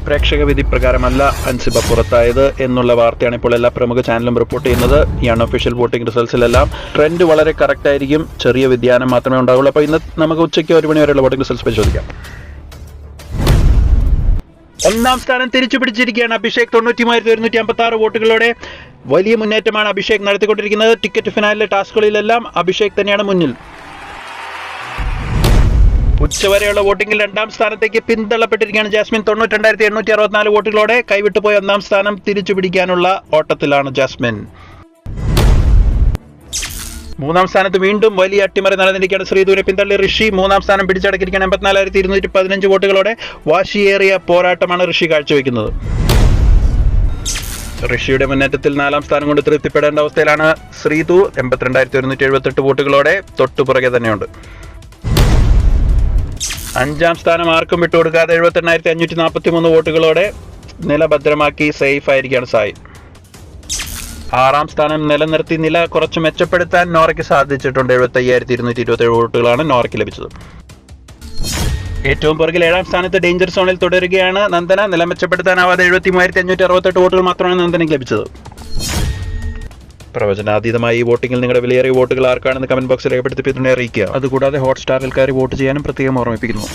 പ്രേക്ഷക വിധി പ്രകാരമല്ല അൻസിബ പുറത്തായത് എന്നുള്ള വാർത്തയാണ് ഇപ്പോൾ എല്ലാ പ്രമുഖ ചാനലും റിപ്പോർട്ട് ചെയ്യുന്നത്. ഈ അൺഒഫീഷ്യൽ വോട്ടിംഗ് റിസൾട്ട്സിലെല്ലാം ട്രെൻഡ് വളരെ കറക്റ്റ് ആയിരിക്കും, ചെറിയ വ്യതിയാനം മാത്രമേ ഉണ്ടാവുള്ളൂ. അപ്പോൾ ഇന്ന് നമുക്ക് ഉച്ചയ്ക്ക് 1 മണി വരെയുള്ള വോട്ടിംഗ് റിസൾട്ട്സ് പരിശോധിക്കാം. ഒന്നാം സ്ഥാനം തിരിച്ചു പിടിച്ചിരിക്കുകയാണ് അഭിഷേക്. 90,156 വോട്ടുകളോടെ വലിയ മുന്നേറ്റമാണ് അഭിഷേക് നടത്തിക്കൊണ്ടിരിക്കുന്നത്. ടിക്കറ്റ് ഫിനാലിലെ ടാസ്കുകളിലെല്ലാം അഭിഷേക് തന്നെയാണ് മുന്നിൽ. ഉച്ചവരെയുള്ള വോട്ടിംഗിൽ 2ാം സ്ഥാനത്തേക്ക് പിന്തള്ളപ്പെട്ടിരിക്കുകയാണ് ജാസ്മിൻ. 92,864 വോട്ടുകളോടെ കൈവിട്ടുപോയ 1ാം സ്ഥാനം തിരിച്ചു പിടിക്കാനുള്ള ഓട്ടത്തിലാണ് ജാസ്മിൻ. 3ാം സ്ഥാനത്ത് വീണ്ടും വലിയ അട്ടിമറി നടന്നിരിക്കുകയാണ്. ശ്രീധുവിനെ പിന്തള്ളി ഋഷി 3ാം സ്ഥാനം പിടിച്ചടക്കിയിരിക്കുകയാണ്. 84,215 വോട്ടുകളോടെ വാശിയേറിയ പോരാട്ടമാണ് ഋഷി കാഴ്ചവെക്കുന്നത്. ഋഷിയുടെ മുന്നേറ്റത്തിൽ 4ാം സ്ഥാനം കൊണ്ട് തൃപ്തിപ്പെടേണ്ട അവസ്ഥയിലാണ് ശ്രീധു. 82,178 വോട്ടുകളോടെ തൊട്ടുപുറകെ തന്നെയുണ്ട്. 5ാം സ്ഥാനം ആർക്കും വിട്ടുകൊടുക്കാതെ 78,543 വോട്ടുകളോടെ നില ഭദ്രമാക്കി സേഫ് ആയിരിക്കുകയാണ് സായി. 6ാം സ്ഥാനം നിലനിർത്തി നില കുറച്ച് മെച്ചപ്പെടുത്താൻ നോറയ്ക്ക് സാധിച്ചിട്ടുണ്ട്. 75,227 വോട്ടുകളാണ് നോറയ്ക്ക് ലഭിച്ചത്. ഏറ്റവും പുറകിൽ 7ാം സ്ഥാനത്ത് ഡേഞ്ചർ സോണിൽ തുടരുകയാണ് നന്ദന. നില മെച്ചപ്പെടുത്താനാവാതെ 73,568 വോട്ടുകൾ മാത്രമാണ് നന്ദനയ്ക്ക് ലഭിച്ചത്. പ്രവചനാതീതമായി ഈ വോട്ടിംഗിൽ നിങ്ങളുടെ വിലയേറിയ വോട്ടുകൾ ആർക്കാണെന്ന് കമന്റ് ബോക്സിൽ രേഖപ്പെടുത്തി പിന്തുണ അറിയിക്കുക. അതുകൂടാതെ ഹോട്ട്സ്റ്റാറിൽ കയറി വോട്ട് ചെയ്യാനും പ്രത്യേകം ഓർമ്മിപ്പിക്കുന്നു.